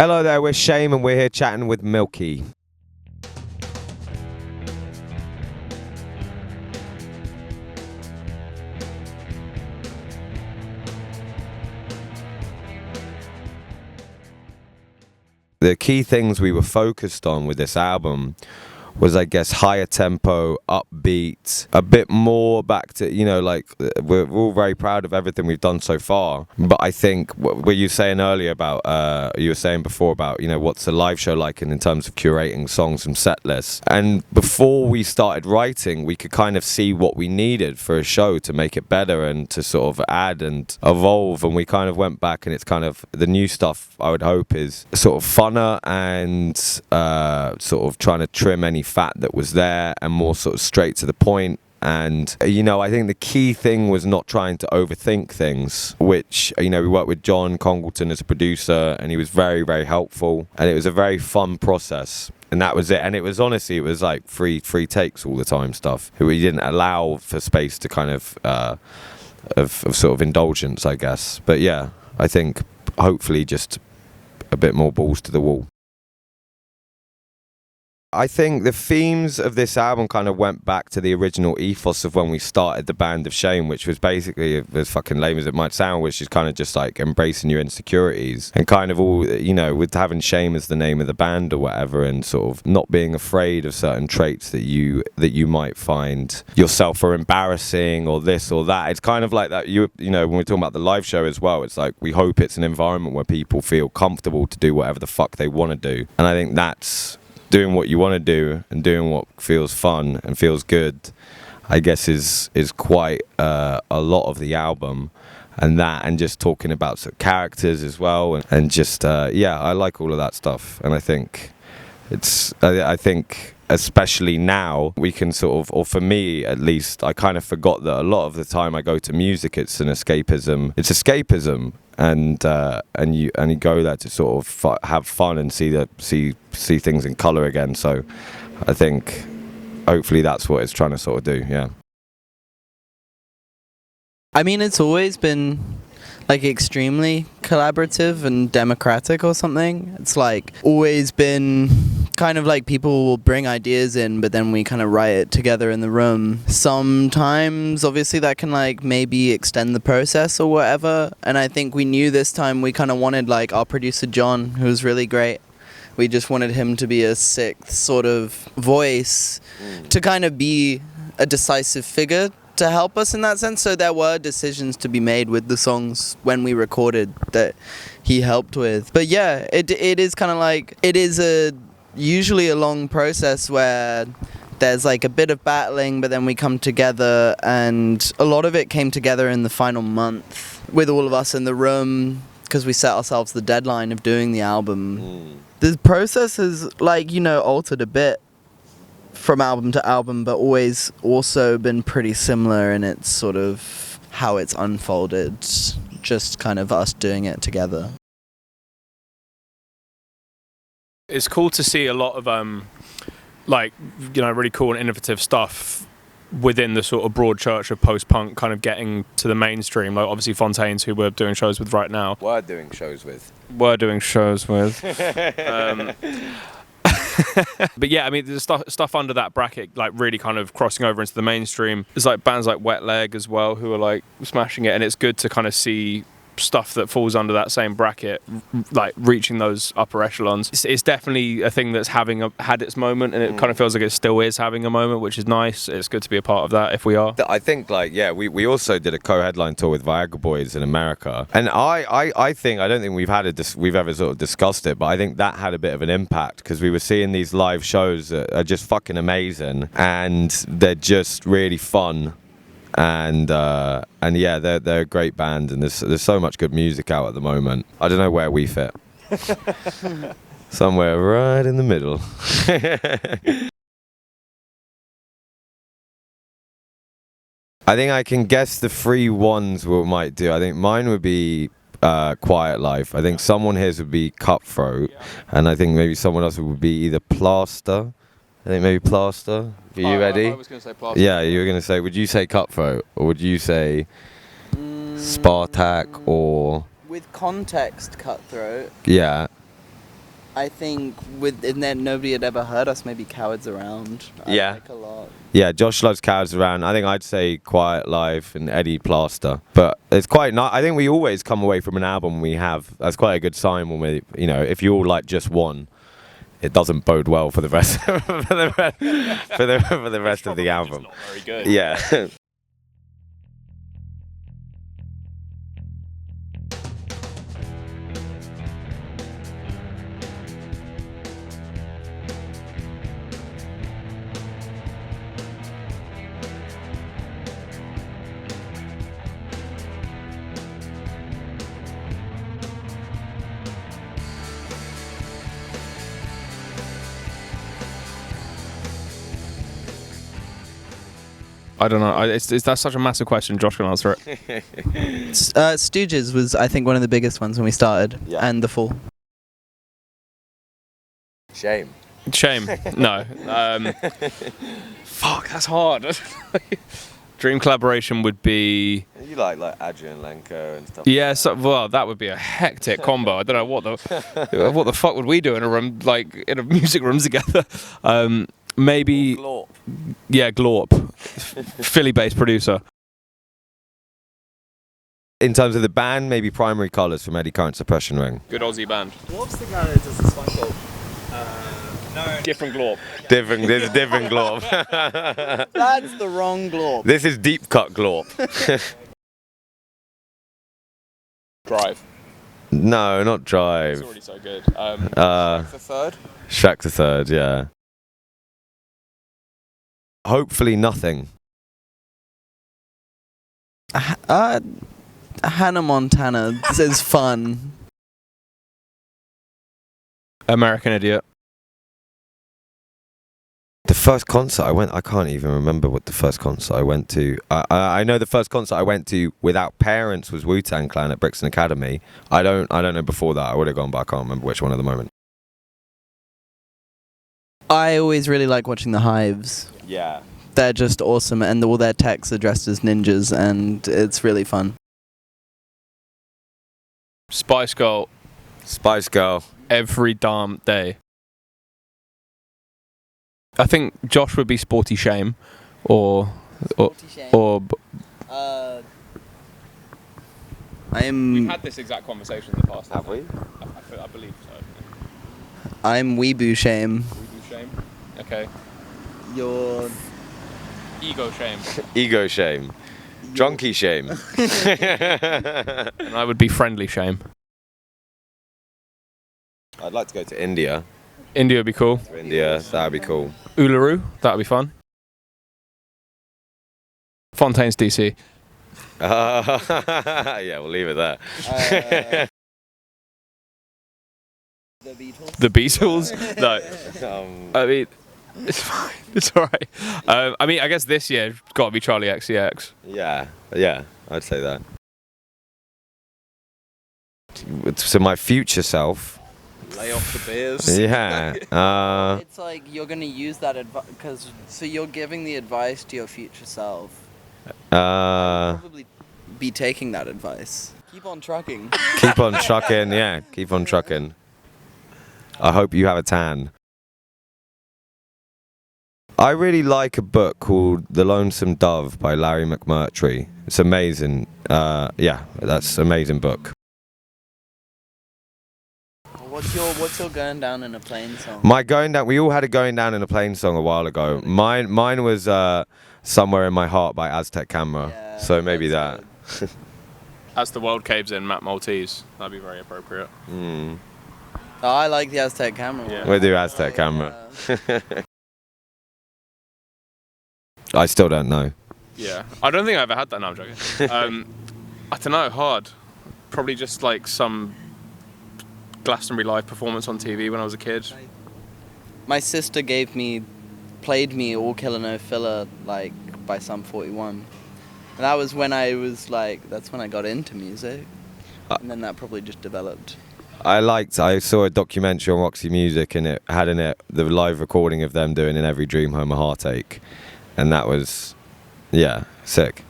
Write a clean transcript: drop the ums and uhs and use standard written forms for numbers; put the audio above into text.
Hello there, we're Shame and we're here chatting with Milky. The key things we were focused on with this album was, I guess, higher tempo, upbeat, a bit more back to, we're all very proud of everything we've done so far. But I think what you were saying earlier about, you were saying before about, what's a live show like in terms of curating songs from set lists. And before we started writing, we could kind of see what we needed for a show to make it better and to sort of add and evolve. And we kind of went back, and it's kind of the new stuff, I would hope, is sort of funner and sort of trying to trim any fat that was there and more sort of straight to the point. And I think the key thing was not trying to overthink things, which we worked with John Congleton as a producer, and he was very, very helpful, and it was a very fun process. And that was it. And it was honestly, it was like free takes all the time stuff. We didn't allow for space to kind of sort of indulgence, I guess. But yeah, I think hopefully just a bit more balls to the wall. I think the themes of this album kind of went back to the original ethos of when we started the Band of Shame, which was basically, as fucking lame as it might sound, which is kind of just like embracing your insecurities and kind of all, with having shame as the name of the band or whatever, and sort of not being afraid of certain traits that you might find yourself are embarrassing or this or that. It's kind of like that, when we're talking about the live show as well, it's like we hope it's an environment where people feel comfortable to do whatever the fuck they want to do. And I think that's doing what you want to do and doing what feels fun and feels good, I guess is quite a lot of the album, and just talking about sort of characters as well, and just I like all of that stuff. And I think I think especially now we can sort of, or for me at least, I kind of forgot that a lot of the time I go to music, it's an escapism. It's escapism. And you go there to sort of have fun and see things in colour again. So I think hopefully that's what it's trying to sort of do. Yeah. I mean, it's always been like extremely collaborative and democratic or something. It's like always been kind of like people will bring ideas in, but then we kind of write it together in the room. Sometimes obviously that can like maybe extend the process or whatever, and I think we knew this time we kind of wanted like our producer John, who was really great. We just wanted him to be a sixth sort of voice to kind of be a decisive figure to help us in that sense. So there were decisions to be made with the songs when we recorded that he helped with. But yeah, it is kind of like, it is usually a long process where there's like a bit of battling, but then we come together, and a lot of it came together in the final month with all of us in the room because we set ourselves the deadline of doing the album. The process has altered a bit from album to album, but always also been pretty similar in its sort of how it's unfolded, just kind of us doing it together. It's cool to see a lot of really cool and innovative stuff within the sort of broad church of post-punk kind of getting to the mainstream. Like obviously Fontaine's, who we're doing shows with right now. We're doing shows with. But yeah, I mean, there's stuff under that bracket, like really kind of crossing over into the mainstream. There's like bands like Wet Leg as well, who are like smashing it, and it's good to kind of see stuff that falls under that same bracket, like reaching those upper echelons. It's definitely a thing that's had its moment, and it kind of feels like it still is having a moment, which is nice. It's good to be a part of that if we are. I think we also did a co-headline tour with Viagra Boys in America, and I don't think we've ever sort of discussed it, but I think that had a bit of an impact because we were seeing these live shows that are just fucking amazing, and they're just really fun. And yeah, they're a great band, and there's so much good music out at the moment. I don't know where we fit. Somewhere right in the middle. I think I can guess the 3 ones we might do. I think mine would be Quiet Life. I think someone here's would be Cutthroat, and I think maybe someone else would be either Plaster. I think maybe Plaster. Are you ready? I was going to say Plaster. Yeah, you were going to say, would you say Cutthroat, or would you say Spartak, or... With context, Cutthroat. Yeah. I think with in that nobody had ever heard us, maybe Cowards Around. I Yeah. like a lot. Yeah, Josh loves Cowards Around. I think I'd say Quiet Life and Eddie Plaster. But it's quite nice. I think we always come away from an album we have. That's quite a good sign when we, if you all like just one, it doesn't bode well for the rest for the rest of the album. Not very good. Yeah. I don't know. That's such a massive question. Josh can answer it. Stooges was, I think, one of the biggest ones when we started, Yeah. and The Fall. Shame. Shame. No. Fuck, that's hard. Dream collaboration would be. You like Adrian Lenko and stuff. Yeah, well, that would be a hectic combo. I don't know what the fuck would we do in a room, like in a music room together. Maybe. Glorp. Yeah, Glorp, Philly-based producer. In terms of the band, maybe Primary Colours from Eddie Current Suppression Ring. Good Aussie band. Glorp's the guy that does this one called. No. Different Glorp. This is different Glorp. That's the wrong Glorp. This is Deep Cut Glorp. Drive. No, not Drive. It's already so good. The third. Shrek the Third, yeah. Hopefully Nothing. Hannah Montana. This is fun. American Idiot. The first concert I went, I can't even remember what the first concert I went to. I know the first concert I went to without parents was Wu-Tang Clan at Brixton Academy. I don't know before that. I would have gone, but I can't remember which one at the moment. I always really like watching the Hives. Yeah. They're just awesome, and all their techs are dressed as ninjas, and it's really fun. Spice Girl. Spice Girl. Every damn day. I think Josh would be Sporty Shame, or I'm had this exact conversation in the past. Have we? I believe so. I'm Weeboo Shame. Weeboo Shame. Okay. You're Ego Shame. Ego Shame. Drunky Shame. And I would be Friendly Shame. I'd like to go to India. India would be cool. India, that'd be cool. Uluru, that would be fun. Fontaine's DC. Yeah, we'll leave it there. The Beatles. The Beatles? No. I mean, it's fine. It's alright. I mean, I guess this year got to be Charlie XCX. Yeah, I'd say that. So my future self. Lay off the beers. Yeah. It's like you're gonna use that advice because so you're giving the advice to your future self. Probably be taking that advice. Keep on trucking. Keep on trucking. Yeah, keep on trucking. I hope you have a tan. I really like a book called The Lonesome Dove by Larry McMurtry. It's amazing. Yeah, that's an amazing book. What's your going down in a plane song? My going down. We all had a going down in a plane song a while ago. Mine was Somewhere in My Heart by Aztec Camera. Yeah, So maybe that. As the World Caves in, Matt Maltese. That'd be very appropriate. Oh, I like the Aztec Camera. Yeah. one. We'll do Aztec Camera. Yeah. I still don't know. Yeah. I don't think I ever had that. No, I'm joking. I don't know, hard. Probably just like some Glastonbury live performance on TV when I was a kid. My sister played me All Killer No Filler like by Sum 41. And that was when that's when I got into music. And then that probably just developed. I saw a documentary on Roxy Music and it had in it the live recording of them doing In Every Dream Home a Heartache. And that was, yeah, sick.